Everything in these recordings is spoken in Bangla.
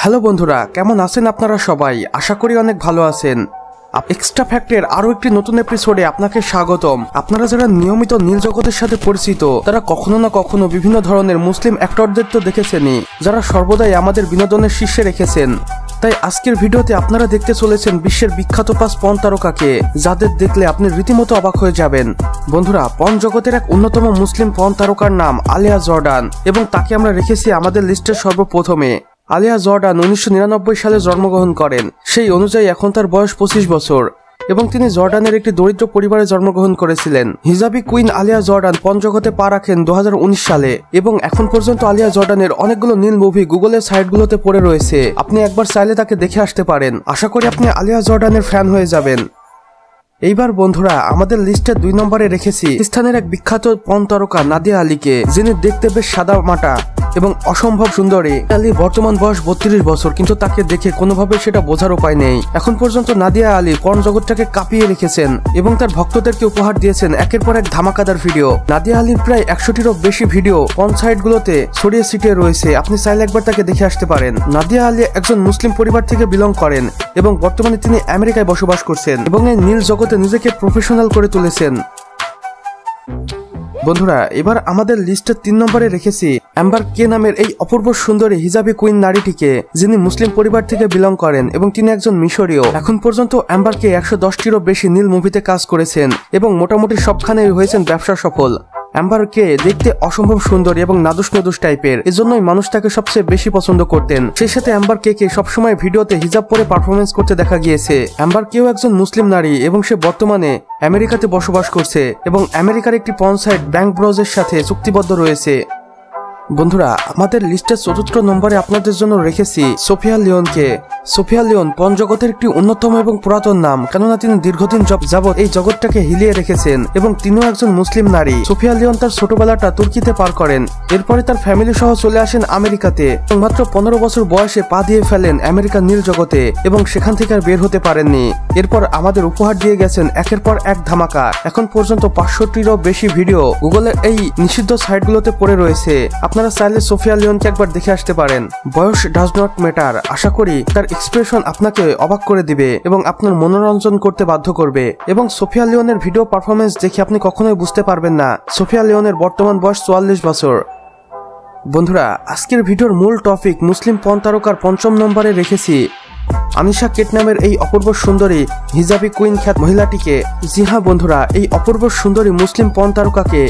হ্যালো বন্ধুরা, কেমন আছেন আপনারা সবাই? আশা করি অনেক ভালো আছেন। এক্সট্রা ফ্যাক্টের আরো একটি নতুন এপিসোডে আপনাকে স্বাগতম। আপনারা যারা নিয়মিত নীল জগতের সাথে পরিচিত তারা কখনো না কখনো বিভিন্ন ধরনের মুসলিম অ্যাক্টরদের তো দেখেছেনই, যারা সর্বদাই আমাদের বিনোদনের শীর্ষে রেখেছেন। তাই আজকের ভিডিওতে আপনারা দেখতে চলেছেন বিশ্বের বিখ্যাত 5 পর্ন তারকাকে, যাদের দেখলে আপনি রীতিমতো অবাক হয়ে যাবেন। বন্ধুরা, পর্ন জগতের এক অন্যতম মুসলিম পর্ন তারকার নাম আলিয়া জর্ডান, এবং তাকে আমরা রেখেছি আমাদের লিস্টের সর্বপ্রথমে। আলিয়া জর্ডান 1999 সালে জন্মগ্রহণ করেন। সেই অনুযায়ী এখন তার বয়স 25 বছর এবং তিনি জর্ডানের একটি দরিদ্র পরিবারে জন্মগ্রহণ করেছিলেন। হিজাবি কুইন আলিয়া জর্ডান পর্ন জগতে পা রাখেন 2019 সালে এবং এখন পর্যন্ত আলিয়া জর্ডানের অনেকগুলো নীল মুভি গুগলের সাইটগুলোতে পড়ে রয়েছে। আপনি একবার চাইলে তাকে দেখে আসতে পারেন। আশা করি আপনি আলিয়া জর্ডানের ফ্যান হয়ে যাবেন। এইবার বন্ধুরা, আমাদের লিস্টে 2 নম্বরে রেখেছি পাকিস্তানের এক বিখ্যাত পর্ন তারকা নাদিয়া আলীকে, যিনি দেখতে বেশ সাদা মাটা এবং অসম্ভব সুন্দরী। আলীর বর্তমান বয়স 32 বছর, কিন্তু তাকে দেখে কোনোভাবে সেটা বোঝার উপায় নেই। এখন পর্যন্ত নাদিয়া আলী পর্ন জগৎটাকে কাঁপিয়ে রেখেছেন এবং তার ভক্তদেরকে উপহার দিয়েছেন একের পর এক ধামাকাদার ভিডিও। নাদিয়া আলীর প্রায় 100টিরও বেশি ভিডিও পর্ন সাইটগুলোতে ছড়িয়ে ছিটিয়ে রয়েছে। আপনি চাইলে একবার তাকে দেখে আসতে পারেন। নাদিয়া আলী একজন মুসলিম পরিবার থেকে বিলং করেন এবং বর্তমানে তিনি আমেরিকায় বসবাস করছেন এবং এই নীল জগতে নিজেকে প্রফেশনাল করে তুলেছেন। বন্ধুরা, এবার আমাদের লিস্টে 3 নম্বরে রেখেছি অ্যাম্বার কে নামের এই অপূর্ব সুন্দরী হিজাবি কুইন নারীটিকে, যিনি মুসলিম পরিবার থেকে বিলং করেন এবং তিনি একজন মিশরীয়। এখন পর্যন্ত অ্যাম্বার কে 110টিরও বেশি নীল মুভিতে কাজ করেছেন এবং মোটামুটি সবখানেই হয়েছেন ব্যবসা সফল। অ্যাম্বার কে দেখতে অসম্ভব সুন্দরী এবং নাদুস নদুস টাইপের, এজন্যই মানুষ তাকে সবচেয়ে বেশি পছন্দ করতেন। সেই সাথে অ্যাম্বার কে সবসময় ভিডিওতে হিজাব পরে পারফরমেন্স করতে দেখা গিয়েছে। অ্যাম্বার কেও একজন মুসলিম নারী এবং সে বর্তমানে আমেরিকাতে বসবাস করছে এবং আমেরিকার একটি পর্ন সাইট ব্যাংক ব্রোজের সাথে চুক্তিবদ্ধ রয়েছে। বন্ধুরা, আমাদের লিস্টের 4র্থ নম্বরে আপনাদের জন্য রেখেছি সোফিয়া লিওনকে। সোফিয়া লিওন পর্ন জগতের একটি অন্যতম এবং পুরাতন নাম, কেননা তিনি দীর্ঘদিন যাবৎ এই জগৎটাকে হিলিয়ে রেখেছেন এবং তিনিও একজন মুসলিম নারী। সোফিয়া লিওন তার ছোটবেলাটা তুর্কিতে পার করেন, এরপরে তার ফ্যামিলি সহ চলে আসেন আমেরিকাতে এবং মাত্র 15 বছর বয়সে পা দিয়ে ফেলেন আমেরিকার নীল জগতে এবং সেখান থেকে আর বের হতে পারেননি। এরপর আমাদের উপহার দিয়ে গেছেন একের পর এক ধামাকা। এখন পর্যন্ত 500টিরও বেশি ভিডিও গুগলের এই নিষিদ্ধ সাইটগুলোতে পড়ে রয়েছে। আপনারা চাইলে সোফিয়া লিওনকে একবার দেখে আসতে পারেন। বয়স ডাজ নট ম্যাটার। আশা করি তার এক্সপ্রেশন আপনাকে অবাক করে দিবে এবং আপনার মনোরঞ্জন করতে বাধ্য করবে। এবং সোফিয়া লিওনের ভিডিও পারফরমেন্স দেখে আপনি কখনোই বুঝতে পারবেন না সোফিয়া লিওনের বর্তমান বয়স 44 বছর। বন্ধুরা, আজকের ভিডিওর মূল টপিক মুসলিম পর্ন তারকার 5ম নম্বরে রেখেছি আনিশা কেট নামের এই অপূর্ব সুন্দরী হিজাবি কুইন খ্যাত মহিলাটিকে। জি হ্যাঁ বন্ধুরা, এই অপূর্ব সুন্দরী মুসলিম পর্ন তারকাকে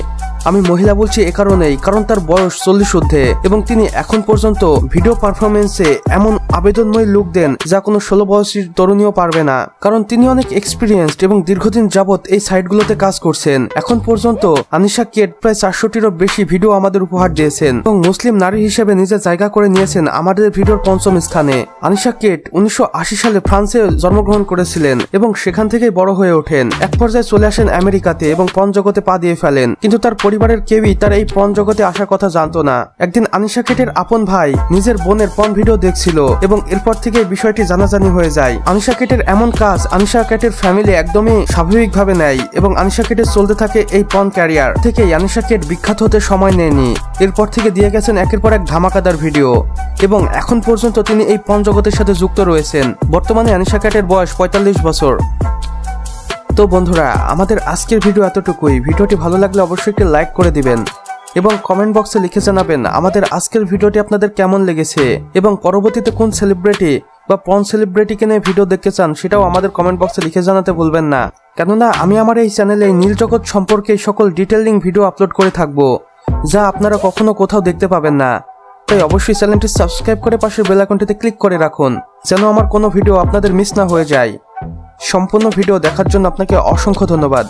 আমি মহিলা বলছি এ কারণেই, কারণ তার বয়স 40 ঊর্ধ্বে এবং তিনি এখন পর্যন্ত ভিডিও পারফরমেন্সে এমন আবেদনময় লুক দেন যা কোনো 16 বছরের তরুণীও পারবে না, কারণ তিনি অনেক এক্সপিরিয়েন্সড এবং দীর্ঘদিন যাবৎ এই সাইটগুলোতে কাজ করছেন। এখন পর্যন্ত আনিশা কেট প্রায় 400টিরও বেশি ভিডিও আমাদের উপহার দিয়েছেন এবং মুসলিম নারী হিসেবে নিজের জায়গা করে নিয়েছেন আমাদের ভিডিওর 5ম স্থানে। আনিশা কেট 1980 সালে ফ্রান্সে জন্মগ্রহণ করেছিলেন এবং সেখান থেকেই বড় হয়ে ওঠেন। এক পর্যায়ে চলে আসেন আমেরিকাতে এবং পর্ন জগতে পা দিয়ে ফেলেন, কিন্তু তার পরিবারের কেউই তার এই পর্ন জগতে আসার কথা জানতো না। একদিন আনিশা কেটের আপন ভাই নিজের বোনের পর্ন ভিডিও দেখছিল এবং এরপর থেকে বিষয়টি জানাজানি হয়ে যায়। আনিশা কেটের এমন কাজ আনিশা কেটের ফ্যামিলি একদমই স্বাভাবিকভাবে নেয় এবং আনিশা কেটের চলতে থাকে এই পর্ন ক্যারিয়ার থেকেই আনিশা কেট বিখ্যাত হতে সময় নেয়নি। এরপর থেকে দিয়ে গেছেন একের পর এক ধামাকাদার ভিডিও এবং এখন পর্যন্ত তিনি এই পর্ন জগতের সাথে যুক্ত রয়েছেন। বর্তমানে আনিশা কেটের বয়স 45 বছর। তো বন্ধুরা, আমাদের আজকের ভিডিও এতটুকুই। ভিডিওটি ভালো লাগলে অবশ্যই একটি লাইক করে দিবেন এবং কমেন্ট বক্সে লিখে জানাবেন আমাদের আজকের ভিডিওটি আপনাদের কেমন লেগেছে এবং পরবর্তীতে কোন সেলিব্রিটি বা পর্ন সেলিব্রিটিকে নিয়ে ভিডিও দেখতে চান সেটাও আমাদের কমেন্ট বক্সে লিখে জানাতে ভুলবেন না, কেননা আমি আমার এই চ্যানেলে নীল জগৎ সম্পর্কে সকল ডিটেইলিং ভিডিও আপলোড করে থাকবো যা আপনারা কখনো কোথাও দেখতে পাবেন না। তাই অবশ্যই চ্যানেলটি সাবস্ক্রাইব করে পাশের বেল আইকনটিতে ক্লিক করে রাখুন যেন আমার কোনো ভিডিও আপনাদের মিস না হয়ে যায়। সম্পূর্ণ ভিডিও দেখার জন্য আপনাকে অসংখ্য ধন্যবাদ।